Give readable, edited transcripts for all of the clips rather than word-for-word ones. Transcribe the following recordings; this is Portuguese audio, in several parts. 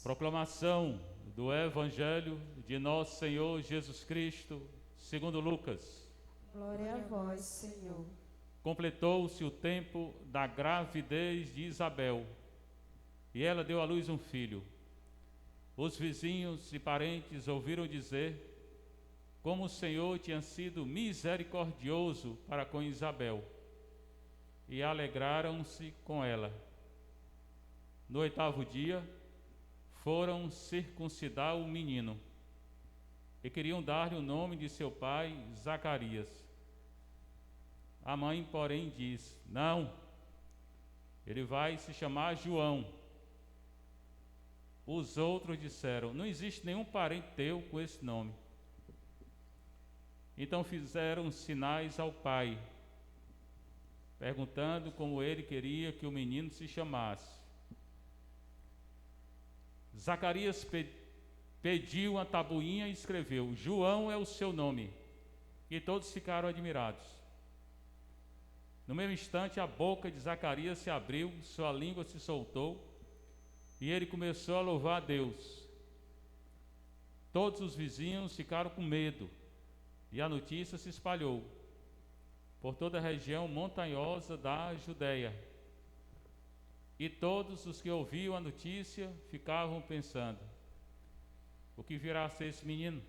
Proclamação do Evangelho de nosso Senhor Jesus Cristo, segundo Lucas. Glória a vós, Senhor. Completou-se o tempo da gravidez de Isabel, e ela deu à luz um filho. Os vizinhos e parentes ouviram dizer como o Senhor tinha sido misericordioso para com Isabel, e alegraram-se com ela. No 8º dia, foram circuncidar o menino, e queriam dar-lhe o nome de seu pai, Zacarias. A mãe, porém, disse: não, ele vai se chamar João. Os outros disseram: não existe nenhum parente teu com esse nome. Então fizeram sinais ao pai, perguntando como ele queria que o menino se chamasse. Zacarias pediu uma tabuinha e escreveu: João é o seu nome. E todos ficaram admirados. No mesmo instante, a boca de Zacarias se abriu, sua língua se soltou, e ele começou a louvar a Deus. Todos os vizinhos ficaram com medo, e a notícia se espalhou por toda a região montanhosa da Judéia. E todos os que ouviam a notícia ficavam pensando: o que virá a ser esse menino?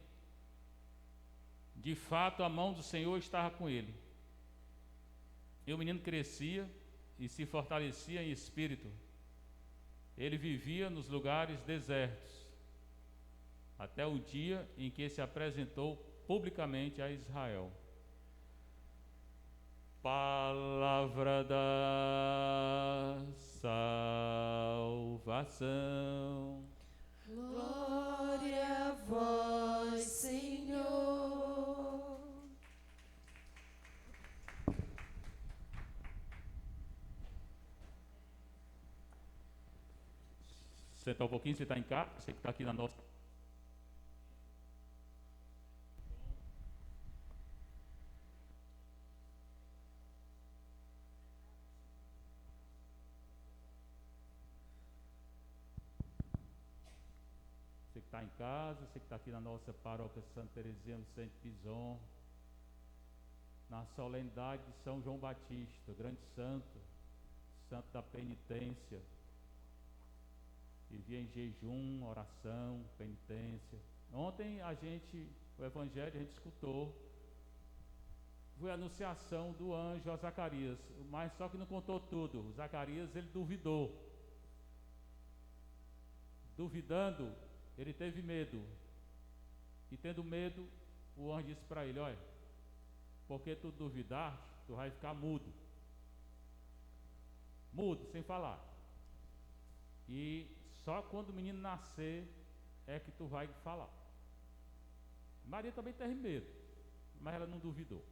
De fato, a mão do Senhor estava com ele. E o menino crescia e se fortalecia em espírito. Ele vivia nos lugares desertos, até o dia em que se apresentou publicamente a Israel. Palavra da salvação. Glória a vós, Senhor. Sentar um pouquinho, você está em casa, você que está aqui na nossa. Você que está em casa, você que está aqui na nossa paróquia Santa Teresinha do Centro Pison, na solenidade de São João Batista, grande santo, santo da penitência. Vivia em jejum, oração, penitência. Ontem o Evangelho, a gente escutou, foi a anunciação do anjo a Zacarias, mas só que não contou tudo. O Zacarias, ele duvidou. Duvidando, ele teve medo. E tendo medo, o anjo disse para ele: olha, porque tu duvidaste, tu vai ficar mudo. Mudo, sem falar. E só quando o menino nascer é que tu vai falar. Maria também teve medo, mas ela não duvidou.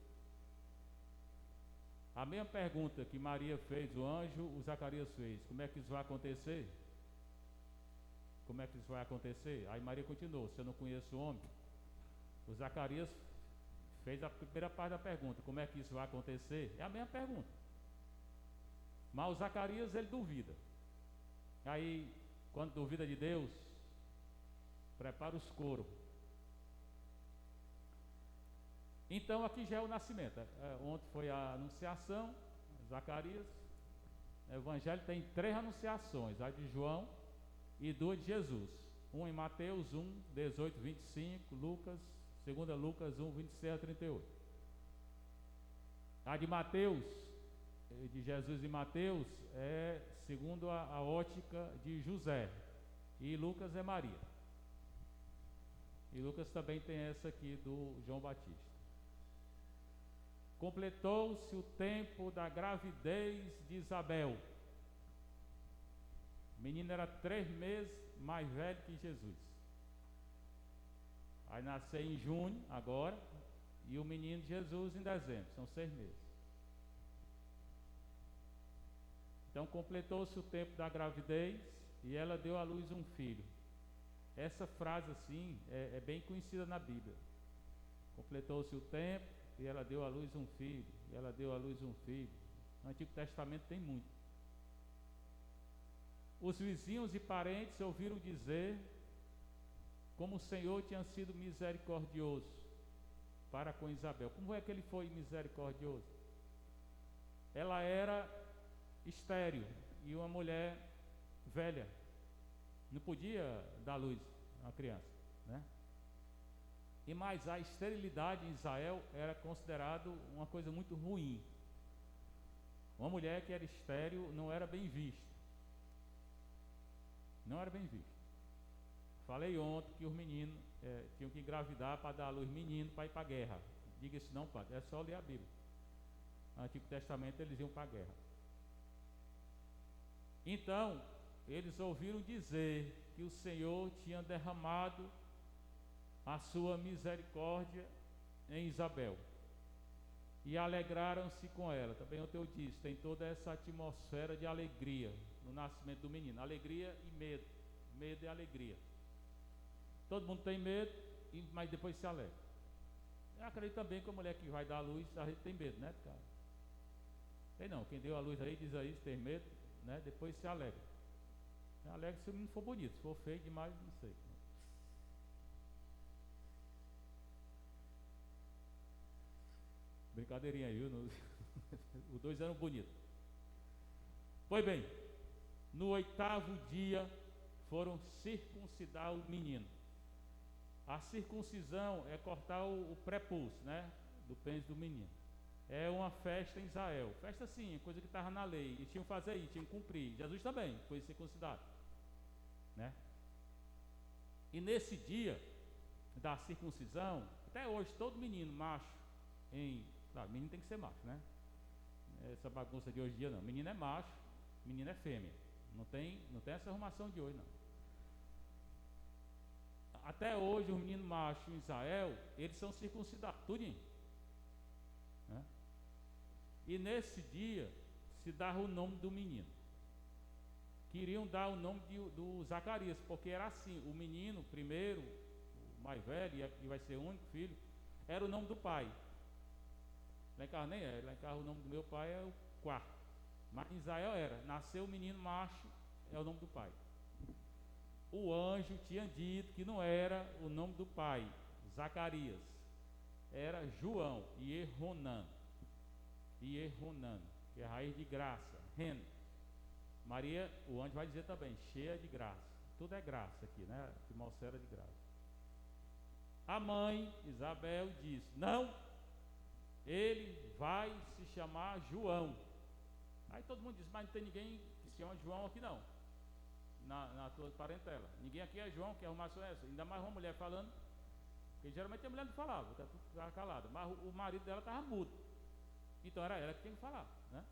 A mesma pergunta que Maria fez, o anjo, o Zacarias fez: como é que isso vai acontecer? Como é que isso vai acontecer? Aí Maria continuou: se eu não conheço o homem. O Zacarias fez a primeira parte da pergunta: como é que isso vai acontecer? É a mesma pergunta. Mas o Zacarias, ele duvida. Aí, quando duvida de Deus, prepara os coros. Então, aqui já é o nascimento. Ontem foi a anunciação, Zacarias. O Evangelho tem 3 anunciações: a de João e 2 de Jesus. Uma em Mateus 1, 18, 25, Lucas, 2 Lucas 1, 26 a 38. A de Mateus, de Jesus e Mateus, é segundo a ótica de José, e Lucas é Maria. E Lucas também tem essa aqui do João Batista. Completou-se o tempo da gravidez de Isabel. O menino era 3 meses mais velho que Jesus. Aí nasceu em junho, agora, e o menino Jesus em dezembro, são 6 meses. Então completou-se o tempo da gravidez e ela deu à luz um filho. Essa frase assim é bem conhecida na Bíblia. Completou-se o tempo e ela deu à luz um filho. E ela deu à luz um filho. No Antigo Testamento tem muito. Os vizinhos e parentes ouviram dizer como o Senhor tinha sido misericordioso para com Isabel. Como é que ele foi misericordioso? Ela era estéril e uma mulher velha, não podia dar luz a uma criança, né? E mais, a esterilidade em Israel era considerado uma coisa muito ruim. Uma mulher que era estéril não era bem vista. Não era bem vista. Falei ontem que os meninos tinham que engravidar para dar à luz menino para ir para a guerra. Diga isso não, padre, é só ler a Bíblia. No Antigo Testamento eles iam para a guerra. Então, eles ouviram dizer que o Senhor tinha derramado a sua misericórdia em Isabel. E alegraram-se com ela. Também o teu disse, tem toda essa atmosfera de alegria no nascimento do menino. Alegria e medo. Medo e alegria. Todo mundo tem medo, mas depois se alegra. Eu acredito também que a mulher que vai dar a luz, a gente tem medo, né, cara? Tem não, quem deu a luz aí diz aí, se tem medo, né? Depois se alegra. Se alegra se o menino for bonito, se for feio demais, não sei. Brincadeirinha aí, viu? Os dois eram bonitos. Pois bem, no 8º dia foram circuncidar o menino. A circuncisão é cortar o prepúcio, né? Do pênis do menino. É uma festa em Israel. Festa sim, coisa que estava na lei. E tinham que fazer isso, tinham que cumprir. Jesus também foi circuncidado, né? E nesse dia da circuncisão, até hoje todo menino macho, claro, menino tem que ser macho, né? Essa bagunça de hoje em dia não. Menino é macho, menina é fêmea. Não tem essa arrumação de hoje não. Até hoje os meninos machos em Israel, eles são circuncidados, tudinho, né? E nesse dia se dava o nome do menino. Queriam dar o nome do Zacarias, porque era assim, o menino primeiro, o mais velho, e vai ser o único filho, era o nome do pai. Lá em casa nem é, lá em casa o nome do meu pai é o quarto. Mas em Israel era, nasceu o menino macho, é o nome do pai. O anjo tinha dito que não era o nome do pai, Zacarias, era João, Iehonan, que é raiz de graça, Ren. Maria, o anjo vai dizer também, cheia de graça. Tudo é graça aqui, né? Atmosfera de graça. A mãe, Isabel, disse, não, ele vai se chamar João. Aí todo mundo diz, mas não tem ninguém que se chama João aqui não. Na tua parentela. Ninguém aqui é João, que arrumação é essa? Ainda mais uma mulher falando, porque geralmente a mulher não falava, estava calada, mas o marido dela estava mudo. Então era ela que tinha que falar, né?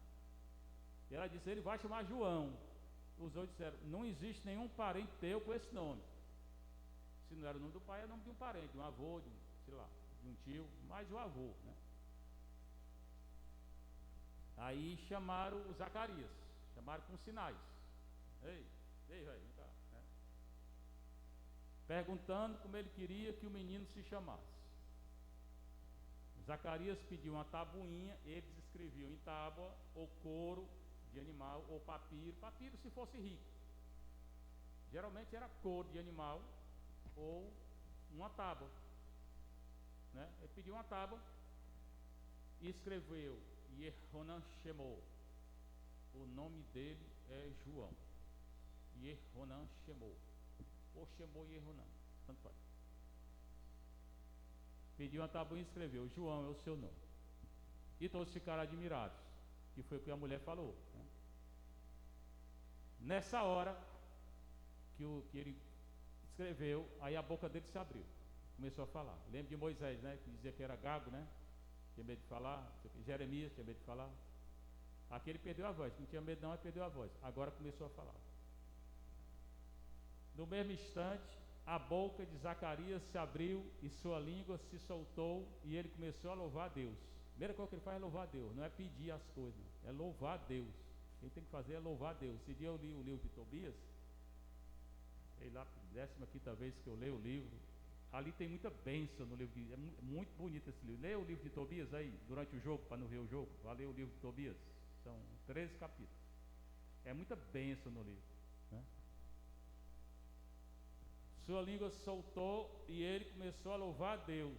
E ela disse, ele vai chamar João. Os outros disseram, não existe nenhum parente teu com esse nome. Se não era o nome do pai, era o nome de um parente, de um avô, de um, sei lá, de um tio, mais o avô, né? Aí chamaram o Zacarias, chamaram com sinais. Ei, velho, vem cá, né? Perguntando como ele queria que o menino se chamasse. Zacarias pediu uma tabuinha, eles escreviam em tábua, ou couro de animal, ou papiro se fosse rico. Geralmente era couro de animal, ou uma tábua, né? Ele pediu uma tábua e escreveu Iehonan Shemou. O nome dele é João. Iehonan Shemou. Ou Shemou Iehonan, tanto faz. Pediu uma tabuinha e escreveu, João é o seu nome. E todos ficaram admirados, que foi o que a mulher falou, né? Nessa hora que ele escreveu, aí a boca dele se abriu, começou a falar. Lembra de Moisés, né? Que dizia que era gago, né? Tinha medo de falar. Jeremias tinha medo de falar. Aqui ele perdeu a voz, não tinha medo não, mas perdeu a voz. Agora começou a falar. No mesmo instante, a boca de Zacarias se abriu e sua língua se soltou e ele começou a louvar a Deus. A primeira coisa que ele faz é louvar a Deus, não é pedir as coisas, é louvar a Deus. Quem tem que fazer é louvar a Deus. Esse dia eu li o livro de Tobias, sei lá, 15ª vez que eu leio o livro. Ali tem muita bênção no livro, é muito bonito esse livro. Leia o livro de Tobias aí, durante o jogo, para não ver o jogo. Vai ler o livro de Tobias, são 13 capítulos. É muita bênção no livro, né? Sua língua soltou e ele começou a louvar a Deus.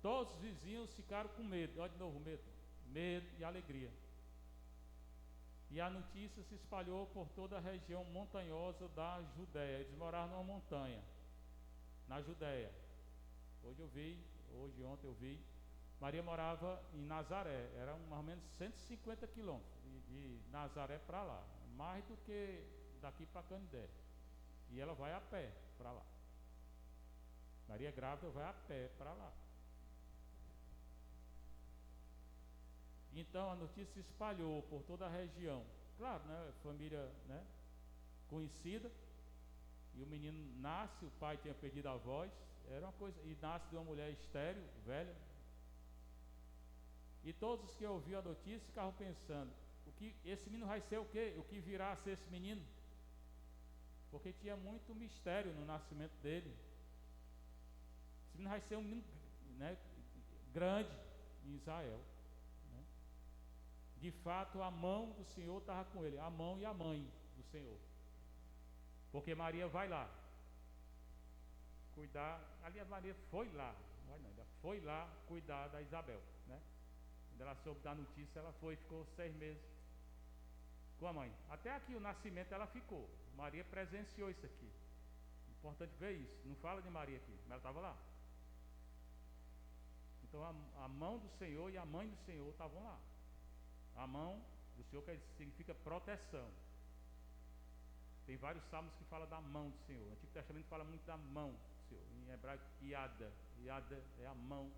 Todos os vizinhos ficaram com medo. Olha de novo, medo. Medo e alegria. E a notícia se espalhou por toda a região montanhosa da Judéia. Eles moravam numa montanha, na Judéia. Ontem eu vi. Maria morava em Nazaré. Era mais ou menos 150 quilômetros de Nazaré para lá. Mais do que daqui para Canindé. E ela vai a pé para lá. Maria grávida vai a pé para lá. Então a notícia se espalhou por toda a região. Claro, né? Família, né? Conhecida. E o menino nasce, o pai tinha perdido a voz. Era uma coisa. E nasce de uma mulher estéril, velha. E todos que ouviram a notícia ficavam pensando: esse menino vai ser o quê? O que virá a ser esse menino? Porque tinha muito mistério no nascimento dele. Esse menino vai ser um menino, né, grande em Israel. Né? De fato, a mão do Senhor estava com ele, a mão e a mãe do Senhor. Porque Maria vai lá cuidar. Aliás, Maria foi lá, ela foi lá cuidar da Isabel. Né? Quando ela soube da notícia, ela foi e ficou 6 meses com a mãe. Até aqui o nascimento ela ficou. Maria presenciou isso aqui. Importante ver isso. Não fala de Maria aqui, mas ela estava lá. Então a mão do Senhor e a mãe do Senhor estavam lá. A mão do Senhor significa proteção. Tem vários salmos que falam da mão do Senhor. O Antigo Testamento fala muito da mão do Senhor. Em hebraico, Iada. Iada é a mão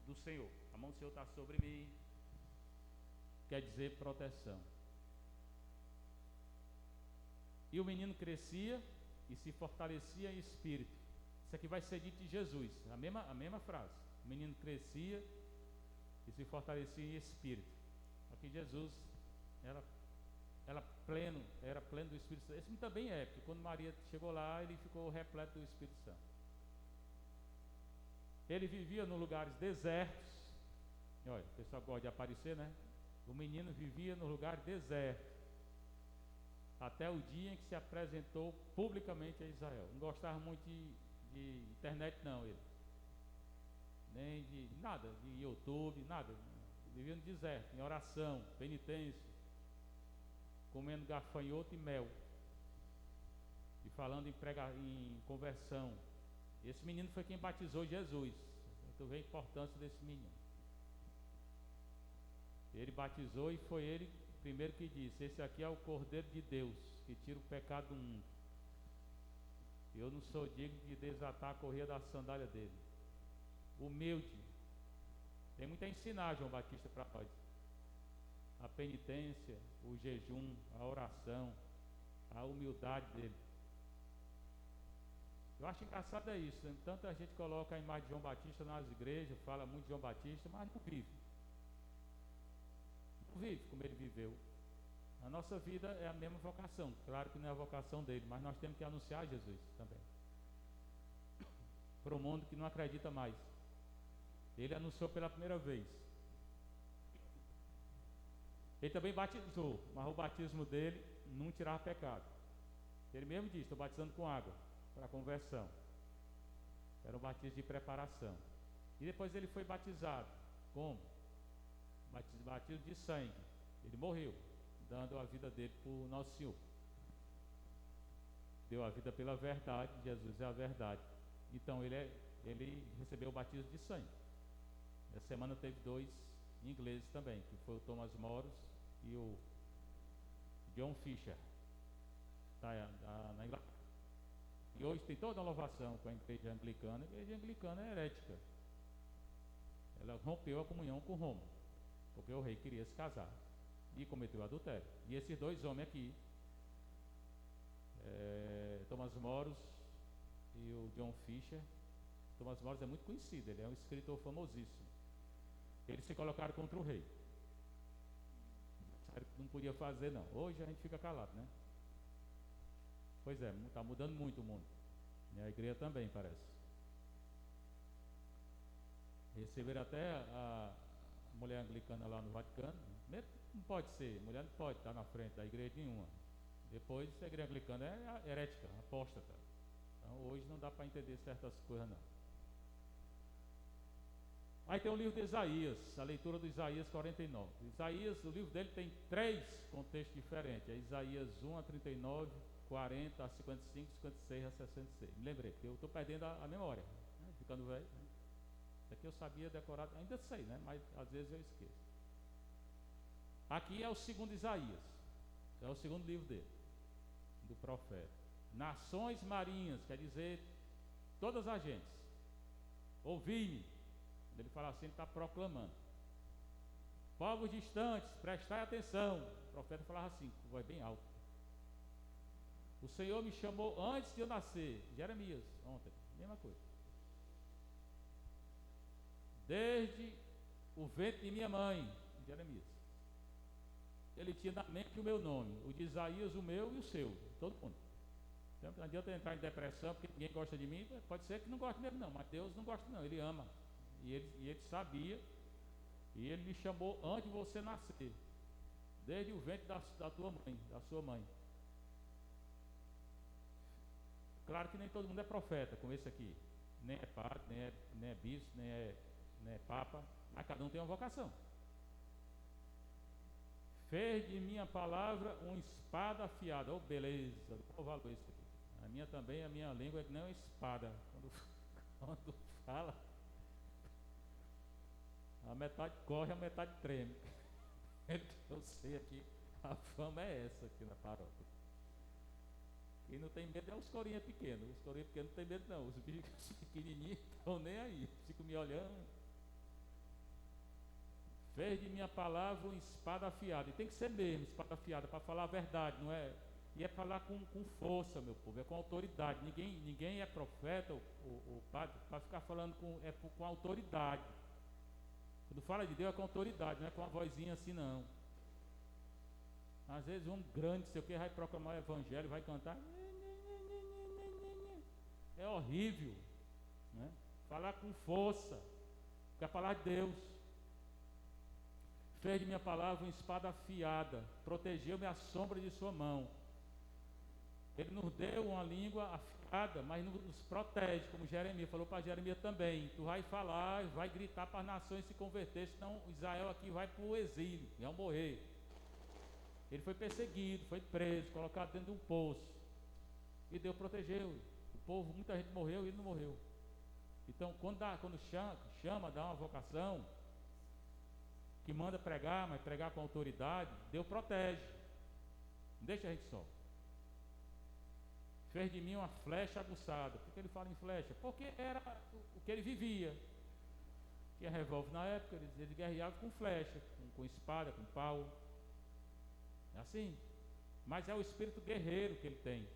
do Senhor. A mão do Senhor está sobre mim. Quer dizer proteção. E o menino crescia e se fortalecia em espírito. Isso aqui vai ser dito de Jesus, a mesma frase. O menino crescia e se fortalecia em espírito. Aqui Jesus era pleno do Espírito Santo. Esse também é, porque quando Maria chegou lá, ele ficou repleto do Espírito Santo. Ele vivia em lugares desertos. Olha, o pessoal gosta de aparecer, né? O menino vivia no lugar deserto, até o dia em que se apresentou publicamente a Israel. Não gostava muito de internet não, ele. Nem de nada, de YouTube, nada. Vivia no deserto, em oração, penitência, comendo gafanhoto e mel. E falando em conversão. Esse menino foi quem batizou Jesus. Tu vê a importância desse menino. Ele batizou e foi ele primeiro que disse: esse aqui é o Cordeiro de Deus, que tira o pecado do mundo. Eu não sou digno de desatar a correia da sandália dele. Humilde. Tem muito a ensinar, João Batista, para nós. A penitência, o jejum, a oração, a humildade dele. Eu acho engraçado isso, né? Tanta gente coloca a imagem de João Batista nas igrejas, fala muito de João Batista, mas não vive. Não vive como ele viveu. A nossa vida é a mesma vocação. Claro que não é a vocação dele, mas nós temos que anunciar Jesus também. Para o mundo que não acredita mais. Ele anunciou pela primeira vez. Ele também batizou, mas o batismo dele não tirava pecado. Ele mesmo disse: estou batizando com água para conversão. Era um batismo de preparação. E depois ele foi batizado. Como? Batismo de sangue. Ele morreu, dando a vida dele para o nosso Senhor. Deu a vida pela verdade. Jesus é a verdade. Então ele recebeu o batismo de sangue. Essa semana teve 2 ingleses também, que foi o Thomas Moros e o John Fisher, na Inglaterra. E hoje tem toda uma louvação com a igreja anglicana. A igreja anglicana é herética. Ela rompeu a comunhão com Roma, porque o rei queria se casar e cometeu adultério. E esses 2 homens aqui, Thomas Moros e o John Fisher. Thomas Moros é muito conhecido, ele é um escritor famosíssimo. Eles se colocaram contra o rei. Não podia fazer não. Hoje a gente fica calado, né? Pois é, está mudando muito o mundo. E a igreja também, parece. Receberam até a mulher anglicana lá no Vaticano. Não pode ser, mulher não pode estar na frente da igreja nenhuma. Depois a igreja anglicana é herética, apóstata. Então hoje não não dá para entender certas coisas não. Aí tem o livro de Isaías, a leitura do Isaías 49. Isaías, o livro dele tem 3 contextos diferentes. É Isaías 1 a 39, 40 a 55, 56 a 66. Me lembrei, porque eu estou perdendo a memória, né? Ficando velho. Né? Isso aqui eu sabia decorar, ainda sei, né? Mas às vezes eu esqueço. Aqui é o segundo Isaías, é o segundo livro dele, do profeta. Nações marinhas, quer dizer, todas as gentes, ouvi-me. Quando ele fala assim, ele está proclamando. Povos distantes, prestai atenção. O profeta falava assim, com voz bem alta. O Senhor me chamou antes de eu nascer. Jeremias, ontem, mesma coisa. Desde o ventre de minha mãe, Jeremias. Ele tinha na mente o meu nome, o de Isaías, o meu e o seu, todo mundo. Então, não adianta eu entrar em depressão, porque ninguém gosta de mim. Pode ser que não goste mesmo não, mas Deus não gosta não, Ele ama. E ele sabia, e Ele me chamou antes de você nascer, desde o ventre da tua mãe, da sua mãe. Claro que nem todo mundo é profeta, como esse aqui. Nem é padre, nem é bispo, nem é papa, mas cada um tem uma vocação. Fez de minha palavra uma espada afiada. Oh, beleza, qual valor isso aqui? A minha também, a minha língua é que nem uma espada. Quando fala, a metade corre, a metade treme. Eu sei aqui, a fama é essa aqui na paróquia. Quem não tem medo é os corinhas pequenos. Os corinhas pequenos não tem medo não. Os bichos pequenininhos estão nem aí. Ficam me olhando. Fez de minha palavra uma espada afiada. E tem que ser mesmo, espada afiada, para falar a verdade, não é? E é falar com força, meu povo, é com autoridade. Ninguém é profeta, o padre, para ficar falando com autoridade. Quando fala de Deus é com autoridade, não é com uma vozinha assim não. Às vezes um grande, sei o que, vai proclamar o evangelho, vai cantar. É horrível, né? Falar com força, porque é a palavra de Deus. Fez de minha palavra uma espada afiada, protegeu-me à sombra de sua mão. Ele nos deu uma língua afiada, mas nos protege, como Jeremias falou para Jeremias também. Tu vai falar, vai gritar para as nações se converter, senão Israel aqui vai para o exílio, vão morrer. Ele foi perseguido, foi preso, colocado dentro de um poço. E Deus protegeu. O povo, muita gente morreu e ele não morreu. Então, quando chama, dá uma vocação, que manda pregar, mas pregar com autoridade, Deus protege. Não deixa a gente só. Fez de mim uma flecha aguçada. Por que ele fala em flecha? Porque era o que ele vivia. Tinha revólver na época, ele guerreava com flecha, com espada, com pau. É assim. Mas é o espírito guerreiro que ele tem.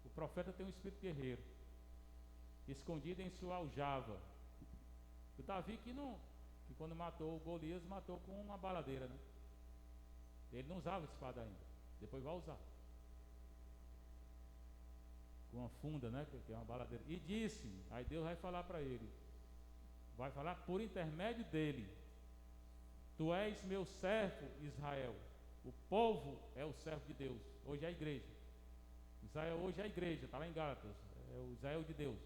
O profeta tem um espírito guerreiro, escondido em sua aljava. O Davi que quando matou o Golias, matou com uma baladeira, né? Ele não usava espada ainda, depois vai usar. Com uma funda, né? Que é uma baladeira. E disse, aí Deus vai falar para ele, vai falar por intermédio dele: Tu és meu servo, Israel. O povo é o servo de Deus. Hoje é a igreja. Israel hoje é a igreja, está lá em Gálatas. É o Israel de Deus.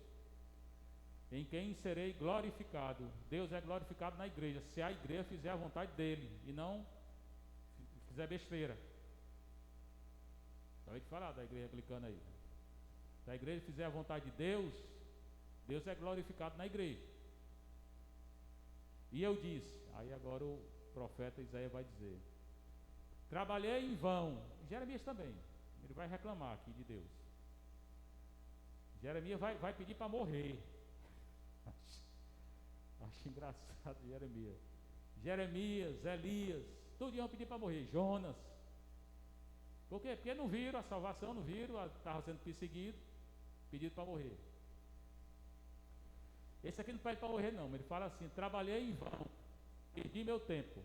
Em quem serei glorificado. Deus é glorificado na igreja, se a igreja fizer a vontade dele e não fizer besteira. Acabei de falar da igreja clicando aí. Se a igreja fizer a vontade de Deus, Deus é glorificado na igreja. E eu disse, aí agora o profeta Isaías vai dizer: trabalhei em vão. Jeremias também, ele vai reclamar aqui de Deus. Jeremias vai pedir para morrer. Acho engraçado Jeremias, Elias, todos iam pedir para morrer. Jonas. Por quê? Porque não viram a salvação, não viram, estavam sendo perseguidos, pedido para morrer. Esse aqui não pede para morrer não, ele fala assim: trabalhei em vão, perdi meu tempo,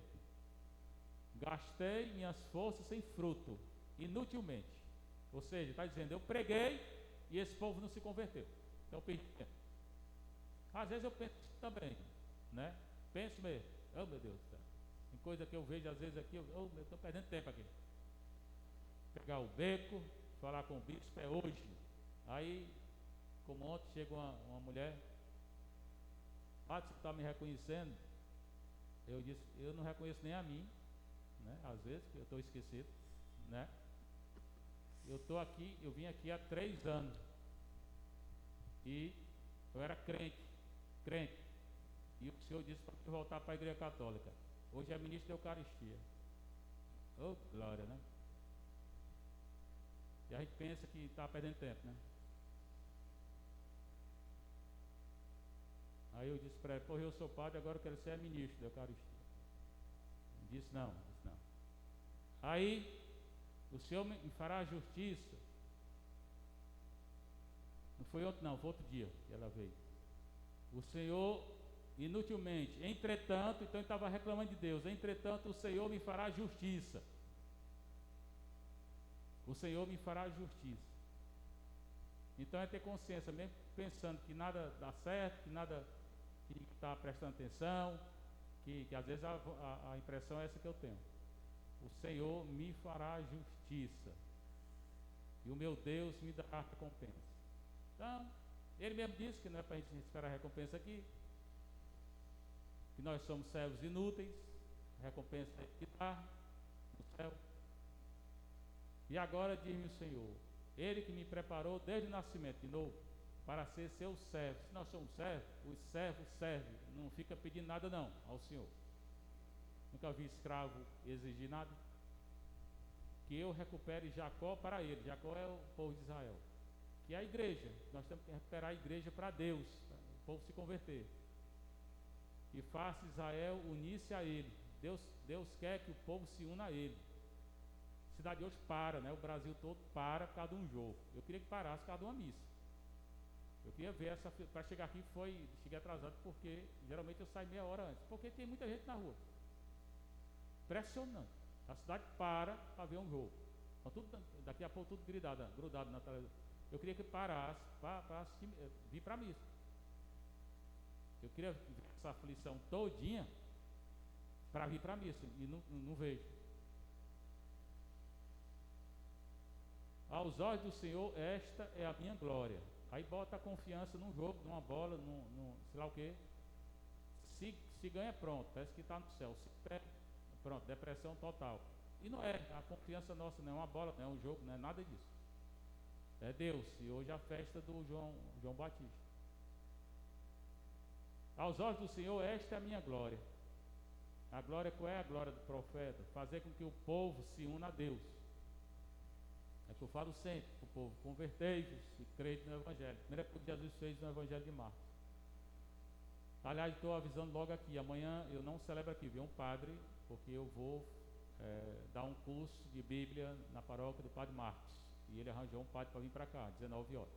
gastei minhas forças sem fruto, inutilmente. Ou seja, está dizendo, eu preguei e esse povo não se converteu, então eu perdi tempo. Às vezes eu penso também, né? Penso mesmo, oh meu Deus do céu, tem coisa que eu vejo às vezes aqui, eu estou perdendo tempo aqui. Pegar o beco, falar com o bispo, é hoje. Aí como ontem, chega uma mulher, você está me reconhecendo? Eu disse, eu não reconheço nem a mim, né? Às vezes, eu estou esquecido, né? Eu vim aqui há 3 anos, e eu era crente, e o Senhor disse para eu voltar para a igreja católica. Hoje é ministro da Eucaristia. Oh, glória, né? E a gente pensa que está perdendo tempo, né? Aí eu disse para ele, pô, eu sou padre, agora eu quero ser ministro da Eucaristia. Ele disse não. Aí, o Senhor me fará a justiça. Não foi ontem não, foi outro dia que ela veio. O Senhor, inutilmente, entretanto, então ele estava reclamando de Deus, entretanto o Senhor me fará justiça. O Senhor me fará justiça. Então é ter consciência, mesmo pensando que nada dá certo, que nada está prestando atenção, que às vezes a impressão é essa que eu tenho. O Senhor me fará justiça, e o meu Deus me dará recompensa. Então, ele mesmo disse que não é para a gente esperar a recompensa aqui, que nós somos servos inúteis, a recompensa é que dá no céu. E agora diz-me o Senhor, Ele que me preparou desde o nascimento de novo, para ser seu servo. Se nós somos servos, os servos servem, não fica pedindo nada não ao Senhor. Nunca vi escravo exigir nada. Que eu recupere Jacó para ele. Jacó é o povo de Israel, que é a igreja. Nós temos que recuperar a igreja para Deus, para o povo se converter. E faça Israel unir-se a ele. Deus quer que o povo se una a ele. A cidade de hoje para, né? O Brasil todo para por causa de um jogo. Eu queria que parasse por causa de uma missa. Eu queria ver essa. Para chegar aqui cheguei atrasado, porque geralmente eu saio meia hora antes, porque tem muita gente na rua. Impressionante. A cidade para ver um jogo. Então, daqui a pouco tudo grudado na televisão. Eu queria que parasse para vir para a missa. Eu queria ver essa aflição todinha para vir para a missa, e não vejo. Aos olhos do Senhor, esta é a minha glória. Aí bota a confiança num jogo, numa bola, num sei lá o que. Se ganha, pronto, parece que está no céu. Se perde, pronto, depressão total. E não é, a confiança nossa não é uma bola, não é um jogo, não é nada disso. É Deus. E hoje é a festa do João Batista. Aos olhos do Senhor, esta é a minha glória. A glória, qual é a glória do profeta? Fazer com que o povo se una a Deus. É que eu falo sempre para o povo: convertei-vos e crede no Evangelho. Primeira coisa que Jesus fez no Evangelho de Marcos. Aliás, estou avisando logo aqui: amanhã eu não celebro aqui, viu, um padre, porque eu vou dar um curso de Bíblia na paróquia do Padre Marcos. E ele arranjou um padre para vir para cá, 19 horas.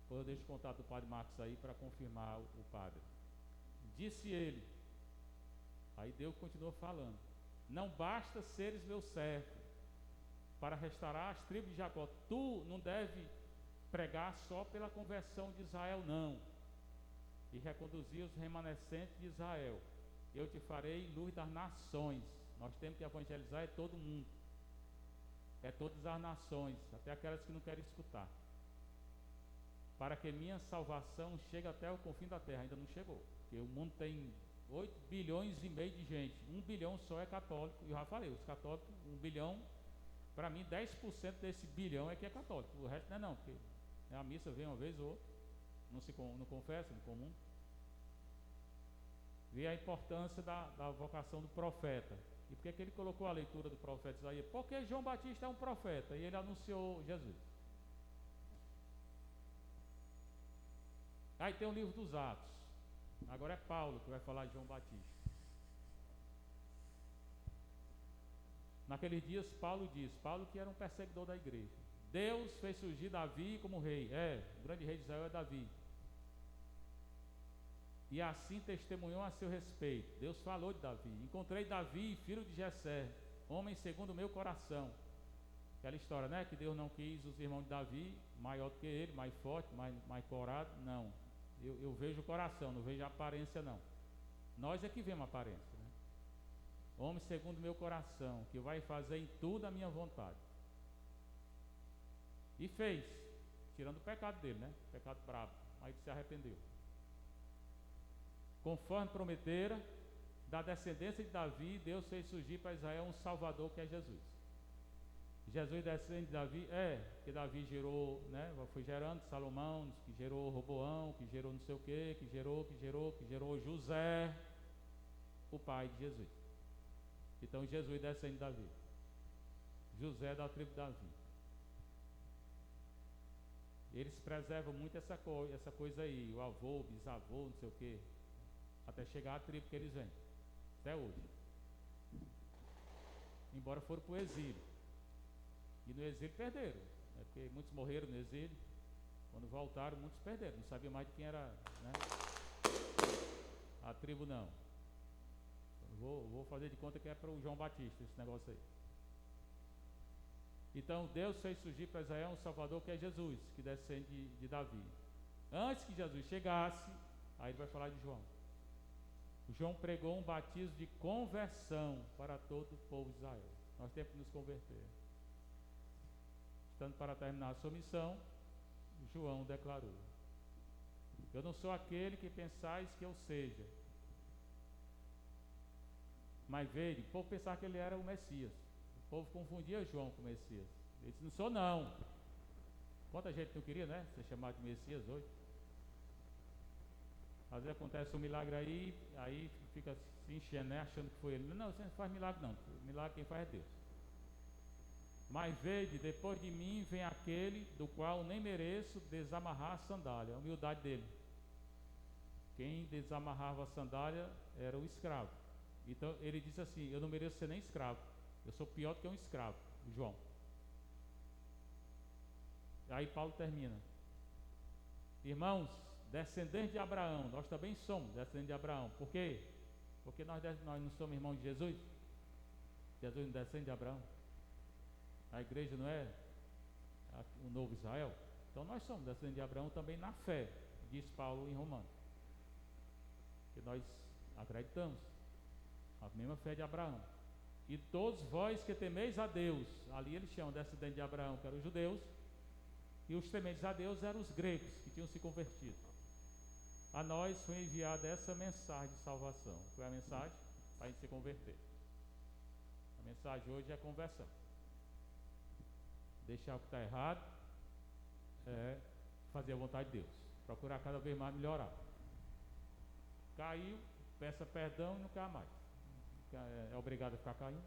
Depois eu deixo o contato do Padre Marcos aí para confirmar o padre. Disse ele, aí Deus continua falando: não basta seres meu servo para restaurar as tribos de Jacó. Tu não deve pregar só pela conversão de Israel, não, e reconduzir os remanescentes de Israel. Eu te farei luz das nações. Nós temos que evangelizar todo mundo, todas as nações, até aquelas que não querem escutar, para que minha salvação chegue até o confim da terra. Ainda não chegou, porque o mundo tem 8 bilhões e meio de gente, 1 bilhão só é católico. E eu já falei, os católicos, 1 bilhão, para mim 10% desse bilhão é que é católico, o resto não é não, porque a missa vem uma vez ou outra, não confessa, no comum. Vê a importância da vocação do profeta. E por que ele colocou a leitura do profeta Isaías? Porque João Batista é um profeta, e ele anunciou Jesus. Aí tem o livro dos Atos. Agora é Paulo que vai falar de João Batista. Naqueles dias Paulo que era um perseguidor da igreja: Deus fez surgir Davi como rei. O grande rei de Israel é Davi. E assim testemunhou a seu respeito. Deus falou de Davi: encontrei Davi, filho de Jessé, homem segundo o meu coração. Aquela história, né? Que Deus não quis os irmãos de Davi maior do que ele, mais forte, mais corado. Não. Eu vejo o coração, não vejo a aparência, não. Nós é que vemos a aparência, né? Homem segundo o meu coração, que vai fazer em tudo a minha vontade. E fez. tirando o pecado dele, né? Pecado brabo. Aí ele se arrependeu. Conforme prometera, da descendência de Davi, Deus fez surgir para Israel um Salvador, que é Jesus. Jesus descende de Davi, que Davi gerou, né? Foi gerando Salomão, que gerou Roboão, que gerou não sei o quê, que gerou José, o pai de Jesus. Então Jesus descende de Davi. José da tribo de Davi. Eles preservam muito essa coisa aí, o avô, bisavô, não sei o quê, até chegar à tribo que eles vêm, até hoje. Embora foram para o exílio. E no exílio perderam, né? Porque muitos morreram no exílio. Quando voltaram, muitos perderam, não sabiam mais de quem era, né? A tribo não. Vou fazer de conta que é para o João Batista esse negócio aí. Então Deus fez surgir para Israel um Salvador, que é Jesus, que descende de Davi. Antes que Jesus chegasse, aí ele vai falar de João. João pregou um batismo de conversão para todo o povo de Israel. Nós temos que nos converter. Estando para terminar a sua missão, João declarou: eu não sou aquele que pensais que eu seja. Mas veio, o povo pensava que ele era o Messias. O povo confundia João com o Messias. Ele disse: não sou não. Quanta gente não queria, né, ser chamado de Messias hoje? Às vezes acontece um milagre aí fica se enchendo, né, achando que foi ele. Não, você não faz milagre não. Milagre quem faz é Deus. Mas vede, depois de mim vem aquele do qual nem mereço desamarrar a sandália. A humildade dele. Quem desamarrava a sandália era o escravo. Então ele disse assim: eu não mereço ser nem escravo. Eu sou pior do que um escravo, João. Aí Paulo termina: irmãos, descendentes de Abraão, nós também somos descendentes de Abraão. Por quê? Porque nós não somos irmãos de Jesus. Jesus não descende de Abraão. A igreja não é o novo Israel. Então nós somos descendentes de Abraão também na fé, diz Paulo em Romanos. Que nós acreditamos a mesma fé de Abraão. E todos vós que temeis a Deus, ali eles chamam descendentes de Abraão, que eram os judeus, e os tementes a Deus eram os gregos, que tinham se convertido. A nós foi enviada essa mensagem de salvação. Foi a mensagem para a gente se converter. A mensagem hoje é conversão. Deixar o que está errado, fazer a vontade de Deus. Procurar cada vez mais melhorar. Caiu, peça perdão e não cai mais. É obrigado a ficar caindo.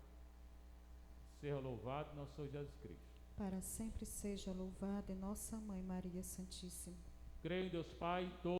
Seja louvado nosso Senhor Jesus Cristo. Para sempre seja louvada nossa Mãe Maria Santíssima. Creio em Deus Pai, todo